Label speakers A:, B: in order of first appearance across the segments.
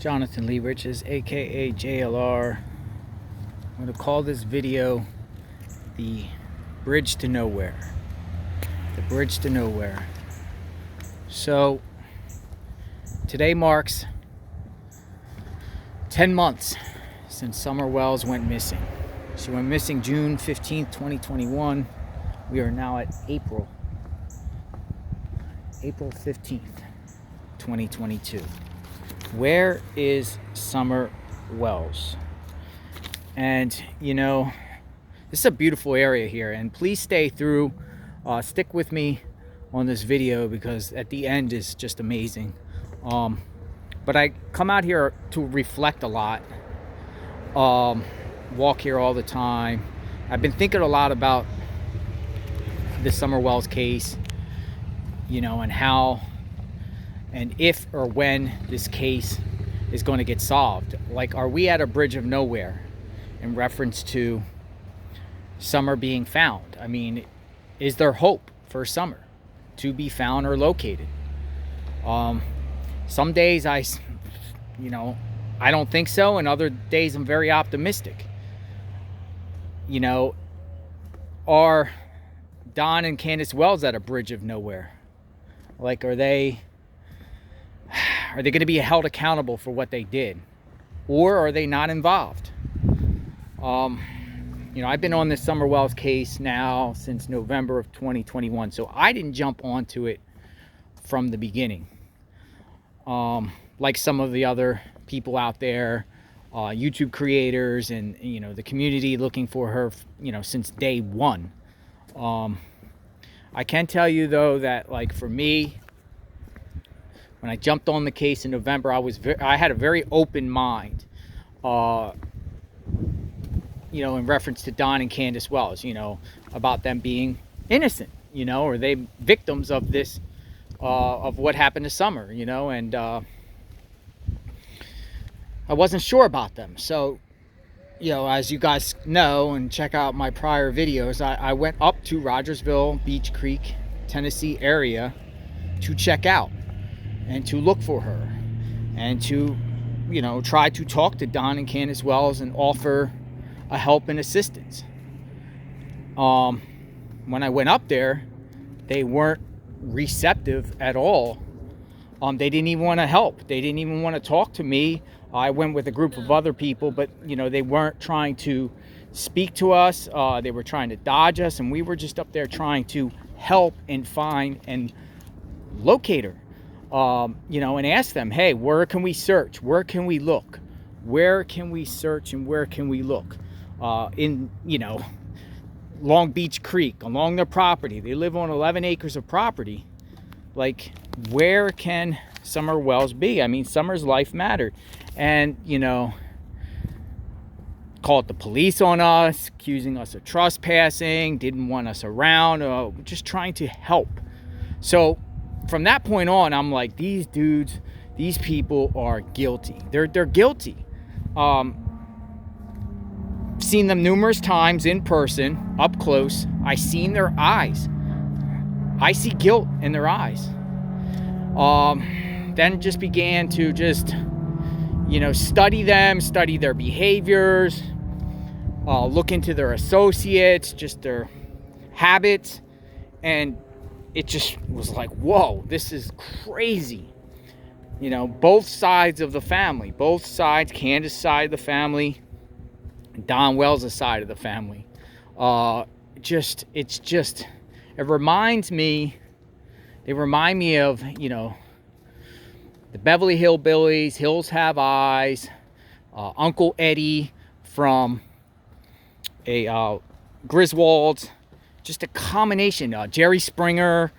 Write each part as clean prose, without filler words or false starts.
A: Jonathan Lee Riches, aka JLR. I'm going to call this video the Bridge to Nowhere. The Bridge to Nowhere. So, today marks 10 months since Summer Wells went missing. She went missing June 15th, 2021. We are now at April 15th, 2022. Where is Summer Wells? And you know, this is a beautiful area here, and please stay through, stick with me on this video because at the end is just amazing. But I come out here to reflect a lot, walk here all the time. I've been thinking a lot about the Summer Wells case, you know, and how and if or when this case is going to get solved. Like, are we at a bridge of nowhere in reference to Summer being found? I mean, is there hope for Summer to be found or located? Some days I don't think so, and other days I'm very optimistic. You know, are Don and Candus Wells at a bridge of nowhere? Like, are they going to be held accountable for what they did, or are they not involved? You know, I've been on this Summer Wells case now since November of 2021, so I didn't jump onto it from the beginning, like some of the other people out there, YouTube creators, and you know, the community looking for her, you know, since day one. I can tell you though that, like, for me, when I jumped on the case in November, I had a very open mind, you know, in reference to Don and Candus Wells, you know, about them being innocent, you know, or they victims of this, of what happened to Summer, you know, and I wasn't sure about them. So, you know, as you guys know and check out my prior videos, I went up to Rogersville, Beach Creek, Tennessee area to check out and to look for her and to, you know, try to talk to Don and Candus Wells and offer a help and assistance. When I went up there, they weren't receptive at all. They didn't even want to help. They didn't even want to talk to me. I went with a group of other people, but you know, they weren't trying to speak to us. They were trying to dodge us, and we were just up there trying to help and find and locate her. You know, and ask them, hey, where can we search? Where can we look? Where can we search and where can we look? In, you know, Long Beach Creek, along their property. They live on 11 acres of property. Like, where can Summer Wells be? I mean, Summer's life mattered. And, you know, called the police on us, accusing us of trespassing, didn't want us around, just trying to help. So from that point on, I'm like, these dudes, these people are guilty. They're guilty. Seen them numerous times in person, up close. I seen their eyes. I see guilt in their eyes. Then just began to just, you know, study them, study their behaviors, look into their associates, just their habits, and it just was like, whoa, this is crazy. You know, both sides of the family, both sides, Candus' side of the family, Don Wells' side of the family. It reminds me, they remind me of, you know, the Beverly Hillbillies, Hills Have Eyes, Uncle Eddie from Griswold's, just a combination. Jerry Springer.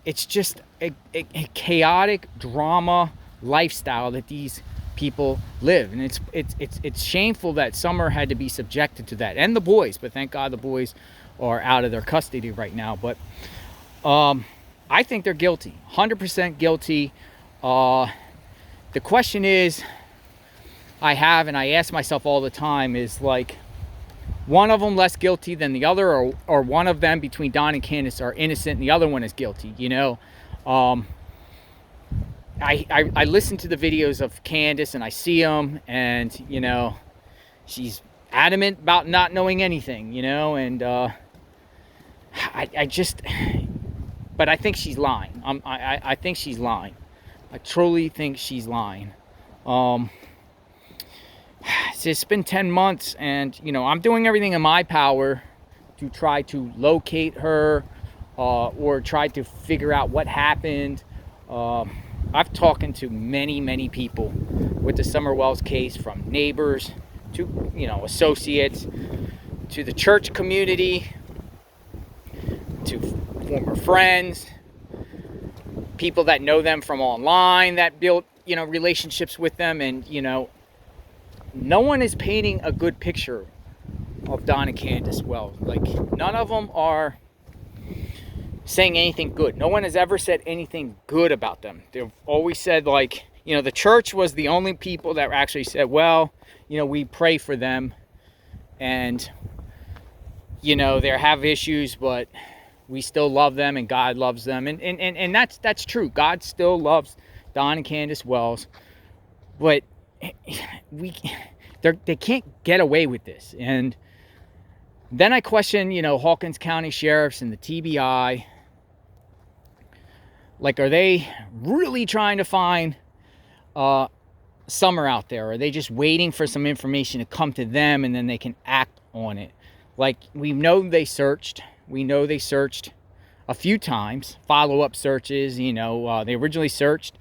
A: It's just a chaotic drama lifestyle that these people live, and it's shameful that Summer had to be subjected to that, and the boys. But thank God the boys are out of their custody right now. But I think they're guilty, 100% guilty. The question is, I ask myself all the time, is like, one of them less guilty than the other, or one of them between Don and Candus are innocent and the other one is guilty, you know? I listen to the videos of Candus and I see them, and you know, she's adamant about not knowing anything, you know, and I just, but I think she's lying. I think she's lying. I truly think she's lying. It's been 10 months, and you know, I'm doing everything in my power to try to locate her, or try to figure out what happened. I've talked to many people with the Summer Wells case, from neighbors to, you know, associates, to the church community, to former friends, people that know them from online that built, you know, relationships with them. And you know, no one is painting a good picture of Don and Candus Wells. Like, none of them are saying anything good. No one has ever said anything good about them. They've always said, like, you know, the church was the only people that actually said, well, you know, we pray for them, and you know, they have issues, but we still love them, and God loves them. And that's true. God still loves Don and Candus Wells, but they can't get away with this. And then I question, you know, Hawkins County sheriffs and the TBI. Like, are they really trying to find Summer out there? Or are they just waiting for some information to come to them and then they can act on it? Like, we know they searched. We know they searched a few times, follow-up searches. You know, they originally searched,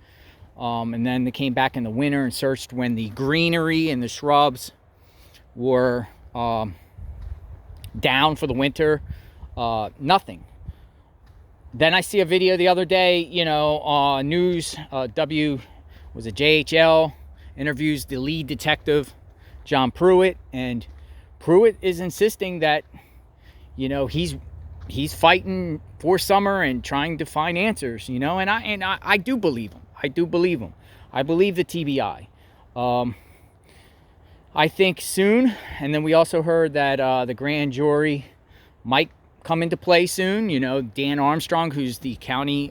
A: and then they came back in the winter and searched when the greenery and the shrubs were down for the winter. Nothing. Then I see a video the other day, you know, news, was it JHL, interviews the lead detective, John Pruitt, and Pruitt is insisting that, you know, he's fighting for Summer and trying to find answers, you know, and I do believe him. I do believe him. I believe the TBI. I think soon, and then we also heard that the grand jury might come into play soon. You know, Dan Armstrong, who's the county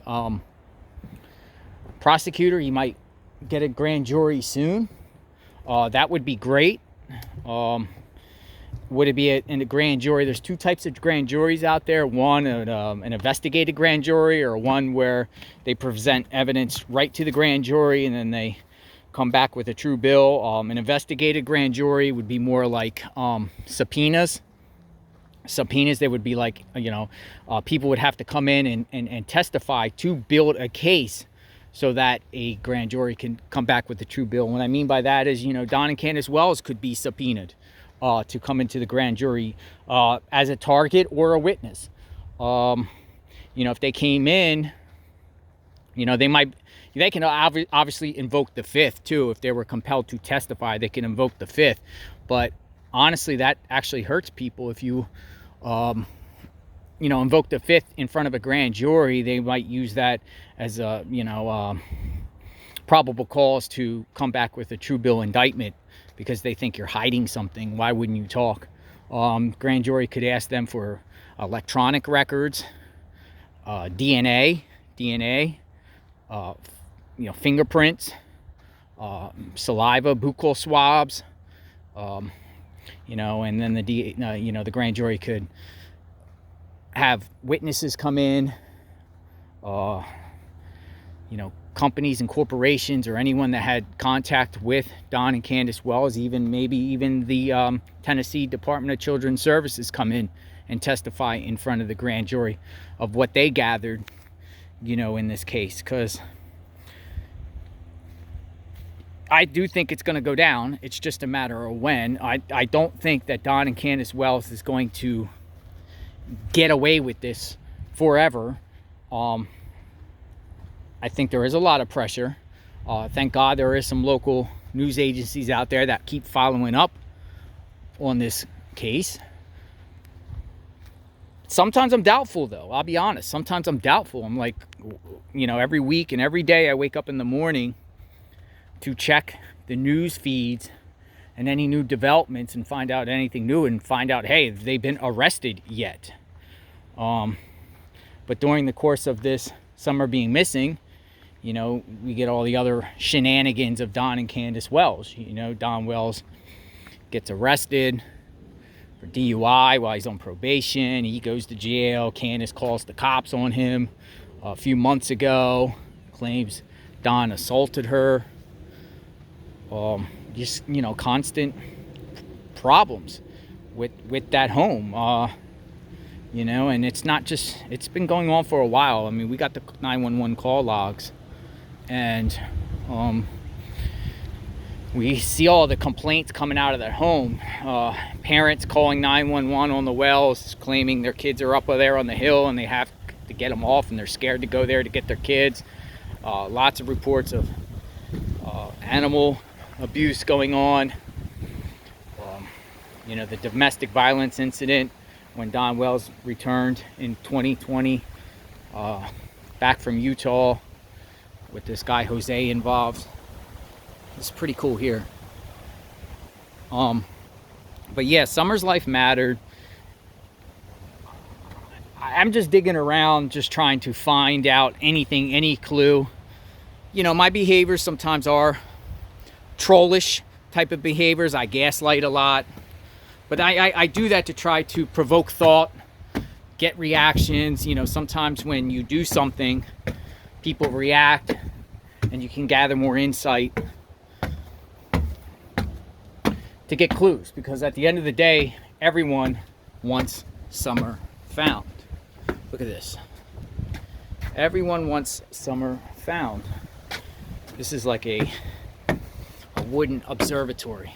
A: prosecutor, he might get a grand jury soon. That would be great. Would it be in a grand jury? There's two types of grand juries out there. One, an investigative grand jury, or one where they present evidence right to the grand jury and then they come back with a true bill. An investigative grand jury would be more like subpoenas. Subpoenas, they would be like, you know, people would have to come in and testify to build a case so that a grand jury can come back with a true bill. What I mean by that is, you know, Don and Candus Wells could be subpoenaed to come into the grand jury as a target or a witness. You know, if they came in, you know, they can obviously invoke the Fifth too. If they were compelled to testify, they can invoke the Fifth. But honestly, that actually hurts people. If you, you know, invoke the Fifth in front of a grand jury, they might use that as a, you know, probable cause to come back with a true bill indictment because they think you're hiding something. Why wouldn't you talk? Grand jury could ask them for electronic records, DNA, you know, fingerprints, saliva, buccal swabs, you know, and then you know, the grand jury could have witnesses come in, you know, companies and corporations or anyone that had contact with Don and Candus Wells, maybe even the Tennessee Department of Children's Services come in and testify in front of the grand jury of what they gathered, you know, in this case. Because I do think it's going to go down. It's just a matter of when. I don't think that Don and Candus Wells is going to get away with this forever. I think there is a lot of pressure. Thank God there is some local news agencies out there that keep following up on this case. Sometimes I'm doubtful, though. I'll be honest. Sometimes I'm doubtful. I'm like, you know, every week and every day I wake up in the morning to check the news feeds and any new developments and find out anything new and find out, hey, have they been arrested yet? But during the course of this Summer being missing, You know, we get all the other shenanigans of Don and Candus Wells. You know, Don Wells gets arrested for DUI while he's on probation. He goes to jail. Candus calls the cops on him a few months ago, claims Don assaulted her. Just, you know, constant problems with that home. You know, and it's not just, it's been going on for a while. I mean, we got the 911 call logs, and we see all the complaints coming out of their home. Parents calling 911 on the Wells, claiming their kids are up there on the hill and they have to get them off, and they're scared to go there to get their kids. Lots of reports of animal abuse going on. You know, the domestic violence incident when Don Wells returned in 2020 back from Utah with this guy Jose involved. It's pretty cool here. But yeah, Summer's life mattered. I'm just digging around, just trying to find out anything, any clue. You know, my behaviors sometimes are trollish type of behaviors. I gaslight a lot. But I do that to try to provoke thought, get reactions. You know, sometimes when you do something, people react, and you can gather more insight to get clues. Because at the end of the day, everyone wants Summer found. Look at this. Everyone wants Summer found. This is like a wooden observatory.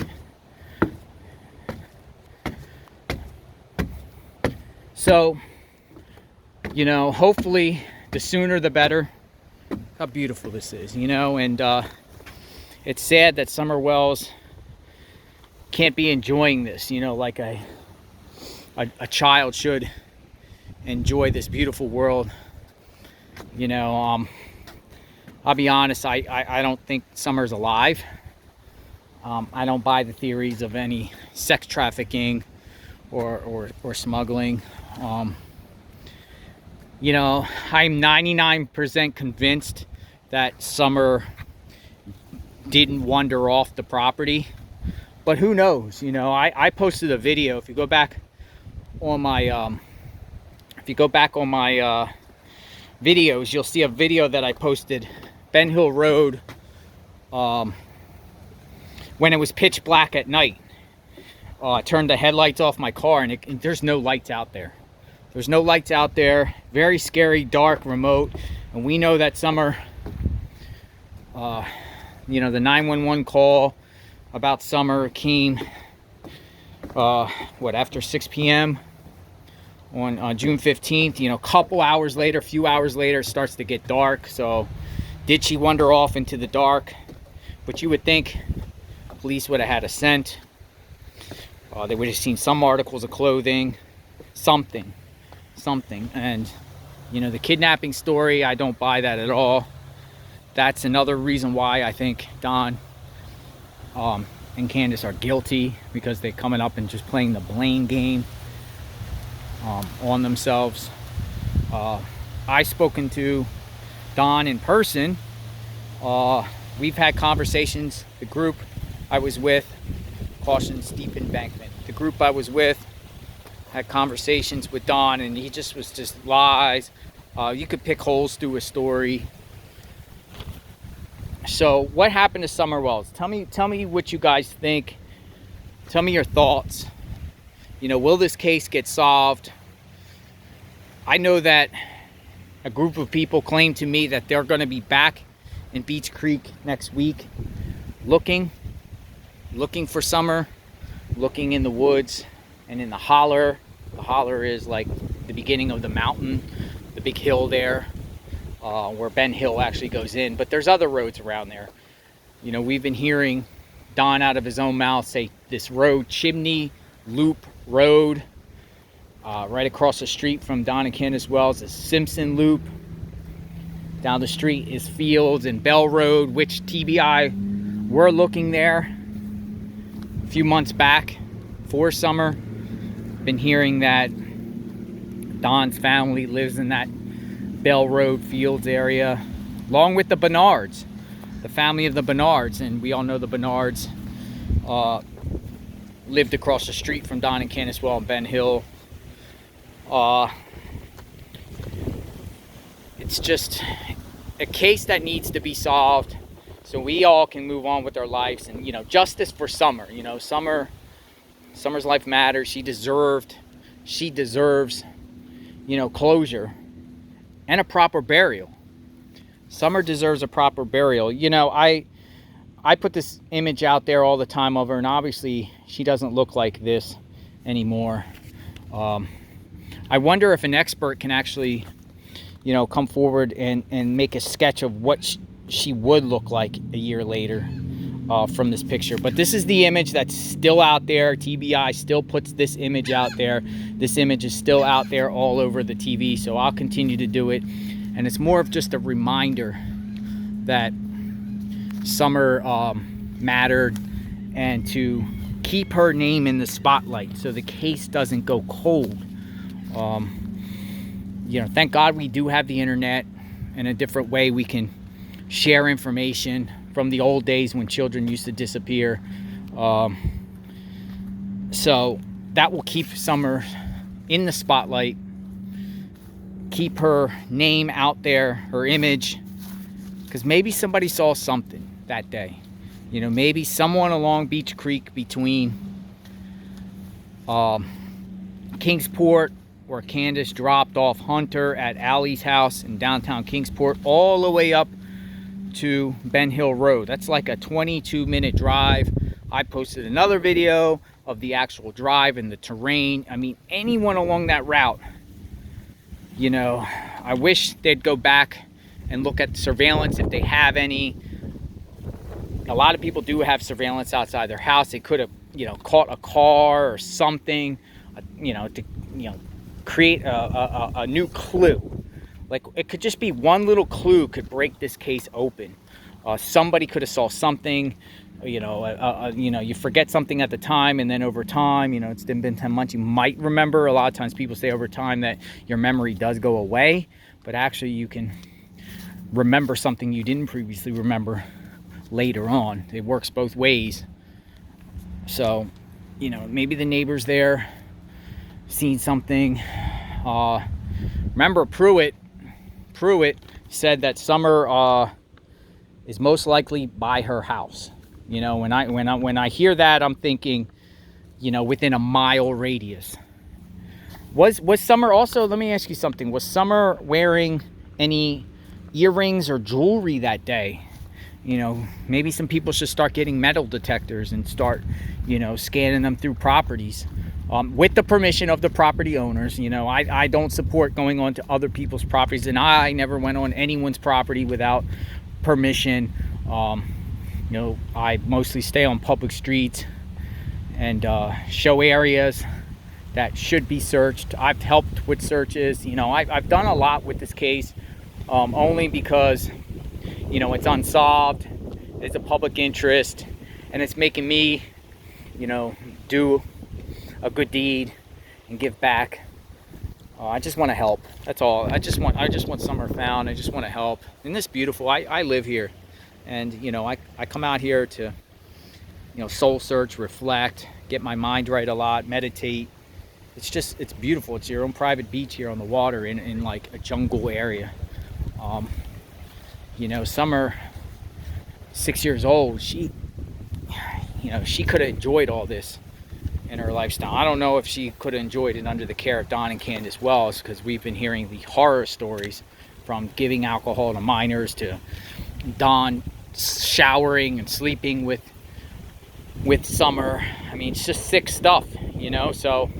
A: So, you know, hopefully the sooner the better. How beautiful this is, you know, and it's sad that Summer Wells can't be enjoying this, you know, like a child should enjoy this beautiful world. You know, I'll be honest, I don't think Summer's alive. I don't buy the theories of any sex trafficking or smuggling. You know, I'm 99% convinced that Summer didn't wander off the property, but who knows? You know, I posted a video. If you go back on my videos, you'll see a video that I posted, Ben Hill Road, when it was pitch black at night. I turned the headlights off my car, and there's no lights out there. There's no lights out there. Very scary, dark, remote. And we know that Summer, you know, the 911 call about Summer came, after 6 p.m. on June 15th. You know, a few hours later, it starts to get dark. So did she wander off into the dark? But you would think police would have had a scent. They would have seen some articles of clothing, something. And, you know, the kidnapping story, I don't buy that at all. That's another reason why I think Don and Candus are guilty, because they're coming up and just playing the blame game on themselves. I've spoken to Don in person. We've had conversations. The group I was with, caution steep embankment. The group I was with had conversations with Don, and he was just lies. You could pick holes through a story. So what happened to Summer Wells? Tell me what you guys think. Tell me your thoughts. You know, will this case get solved? I know that a group of people claim to me that they're going to be back in Beach Creek next week looking for Summer, looking in the woods and in the holler. The holler is like the beginning of the mountain, the big hill there, where Ben Hill actually goes in. But there's other roads around there. You know, we've been hearing Don out of his own mouth say this road, Chimney Loop Road, right across the street from Don and Candus Wells is Simpson Loop. Down the street is Fields and Bell Road, which TBI were looking there a few months back for Summer. Been hearing that Don's family lives in that Bell Road Fields area. along with the Bernards, the family of the Bernards. And we all know the Bernards lived across the street from Don and Candus well in Ben Hill. It's just a case that needs to be solved so we all can move on with our lives. And, you know, justice for Summer. You know, Summer's life matters. She deserves, you know, closure and a proper burial. Summer deserves a proper burial. You know, I put this image out there all the time of her, and obviously she doesn't look like this anymore. I wonder if an expert can actually, you know, come forward and make a sketch of what she would look like a year later from this picture. But this is the image that's still out there. TBI still puts this image out there. This image is still out there all over the TV, so I'll continue to do it. And it's more of just a reminder that Summer mattered, and to keep her name in the spotlight so the case doesn't go cold. You know, thank God we do have the internet and a different way we can share information from the old days when children used to disappear. So that will keep Summer in the spotlight, keep her name out there, her image, because maybe somebody saw something that day. You know, maybe someone along Beach Creek between Kingsport, where Candus dropped off Hunter at Allie's house in downtown Kingsport, all the way up to Ben Hill Road. That's like a 22-minute drive. I posted another video of the actual drive and the terrain. I mean, anyone along that route, you know, I wish they'd go back and look at surveillance if they have any. A lot of people do have surveillance outside their house. They could have, you know, caught a car or something, you know, to, you know, create a new clue. Like, it could just be one little clue could break this case open. Somebody could have saw something, you know, you forget something at the time, and then over time, you know, it's been 10 months, you might remember. A lot of times people say over time that your memory does go away, but actually you can remember something you didn't previously remember later on. It works both ways. So, you know, maybe the neighbors there seen something. Remember, Pruitt said that Summer is most likely by her house. You know, when I hear that, I'm thinking, you know, within a mile radius. Was Summer also, let me ask you something, was Summer wearing any earrings or jewelry that day? You know, maybe some people should start getting metal detectors and start, you know, scanning them through properties with the permission of the property owners. You know, I don't support going on to other people's properties, and I never went on anyone's property without permission. You know, I mostly stay on public streets and show areas that should be searched. I've helped with searches. You know, I've done a lot with this case, only because, you know, it's unsolved, it's a public interest, and it's making me, you know, do a good deed and give back. I just want to help. That's all. I just want Summer found. I just want to help. And this beautiful. I live here, and you know, I come out here to, you know, soul search, reflect, get my mind right a lot, meditate. It's beautiful. It's your own private beach here on the water in like a jungle area. You know, Summer, 6 years old, she, you know, she could have enjoyed all this in her lifestyle. I don't know if she could have enjoyed it under the care of Don and Candus Wells, because we've been hearing the horror stories, from giving alcohol to minors to Don showering and sleeping with Summer. I mean, it's just sick stuff, you know. So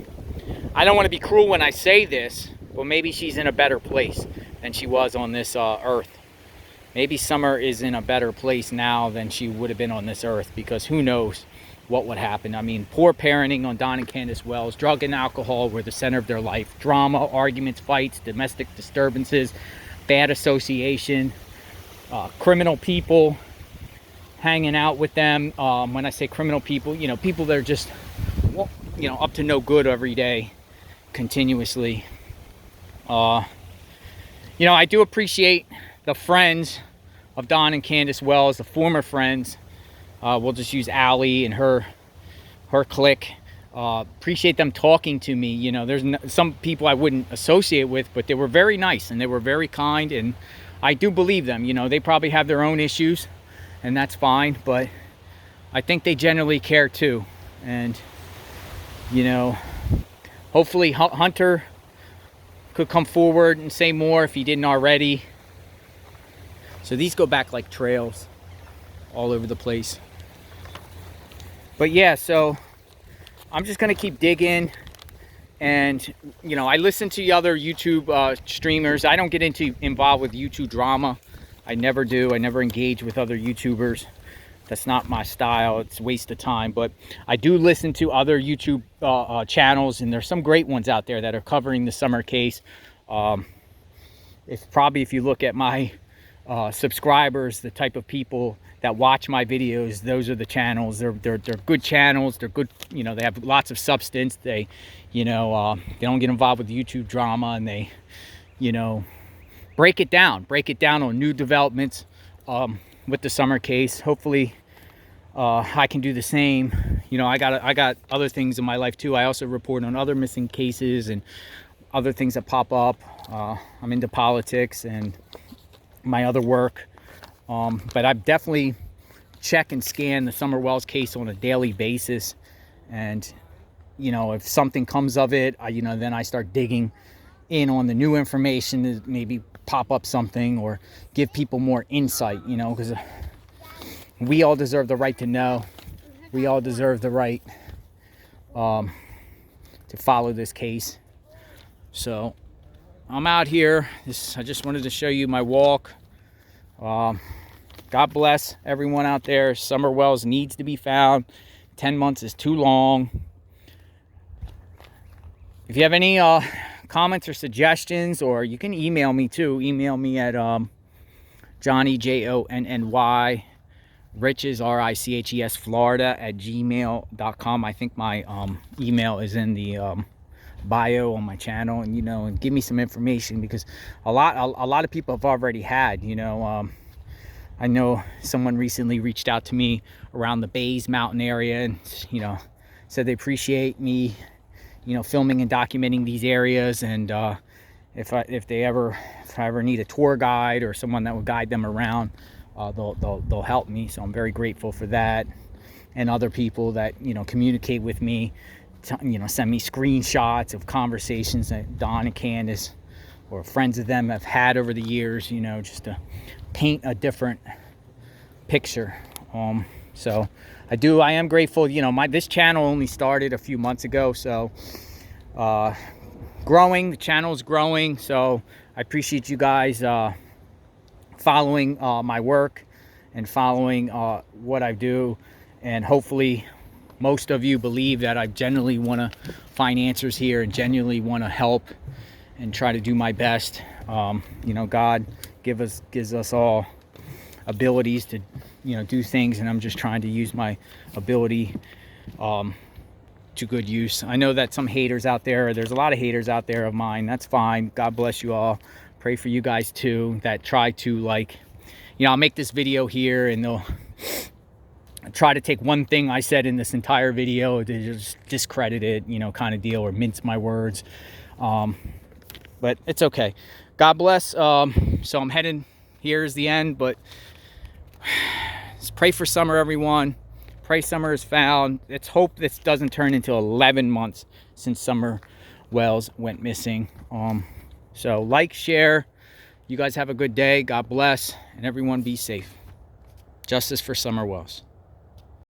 A: I don't want to be cruel when I say this, but maybe she's in a better place than she was on this earth. Maybe Summer is in a better place now than she would have been on this earth, because who knows what would happen. I mean, poor parenting on Don and Candus Wells. Drug and alcohol were the center of their life. Drama, arguments, fights, domestic disturbances, bad association, criminal people hanging out with them. When I say criminal people, you know, people that are just, well, you know, up to no good every day, continuously. You know, I do appreciate the friends of Don and Candus Wells, the former friends. We'll just use Allie and her clique. Appreciate them talking to me. You know, there's some people I wouldn't associate with, but they were very nice and they were very kind, and I do believe them. You know, they probably have their own issues, and that's fine, but I think they generally care too. And, you know, hopefully Hunter could come forward and say more if he didn't already. So these go back like trails all over the place. But yeah, so I'm just gonna keep digging. And, you know, I listen to the other YouTube streamers. I don't get involved with YouTube drama. I never do. I never engage with other YouTubers. That's not my style. It's a waste of time. But I do listen to other YouTube channels, and there's some great ones out there that are covering the summer case. If you look at my subscribers, the type of people that watch my videos, those are the channels. They're good channels. They're good. You know, they have lots of substance. They, you know, they don't get involved with YouTube drama, and they, you know, break it down on new developments with the summer case. Hopefully I can do the same. You know, I got other things in my life too. I also report on other missing cases and other things that pop up. I'm into politics and my other work, but I definitely check and scan the Summer Wells case on a daily basis. And, you know, if something comes of it, you know, then I start digging in on the new information to maybe pop up something or give people more insight, you know, because we all deserve the right to know. We all deserve the right to follow this case. So I'm out here. I just wanted to show you my walk. God bless everyone out there. Summer Wells needs to be found. 10 months is too long. If you have any comments or suggestions, or you can email me too. Email me at Johnny, JONNY, Riches, RICHES, Florida @gmail.com. I think my email is in the bio on my channel, and, you know, and give me some information, because a lot of people have already had, you know, I know someone recently reached out to me around the Bays Mountain area, and, you know, said they appreciate me, you know, filming and documenting these areas, and if I ever need a tour guide or someone that will guide them around, they'll help me. So I'm very grateful for that. And other people that, you know, communicate with me, you know, send me screenshots of conversations that Don and Candus or friends of them have had over the years, you know, just to paint a different picture. So I am grateful. You know, this channel only started a few months ago, so growing, the channel's growing. So I appreciate you guys following my work and following what I do, and hopefully most of you believe that I genuinely want to find answers here and genuinely want to help and try to do my best. You know, God gives us all abilities to, you know, do things, and I'm just trying to use my ability to good use. I know that some haters out there's a lot of haters out there of mine. That's fine. God bless you all. Pray for you guys too, that try to, like, you know, I'll make this video here and they'll try to take one thing I said in this entire video to just discredit it, you know, kind of deal, or mince my words. But it's okay. God bless. So I'm heading, here's the end, but just pray for summer, everyone. Pray summer is found. Let's hope this doesn't turn into 11 months since Summer Wells went missing. So like, share. You guys have a good day. God bless, and everyone be safe. Justice for Summer Wells.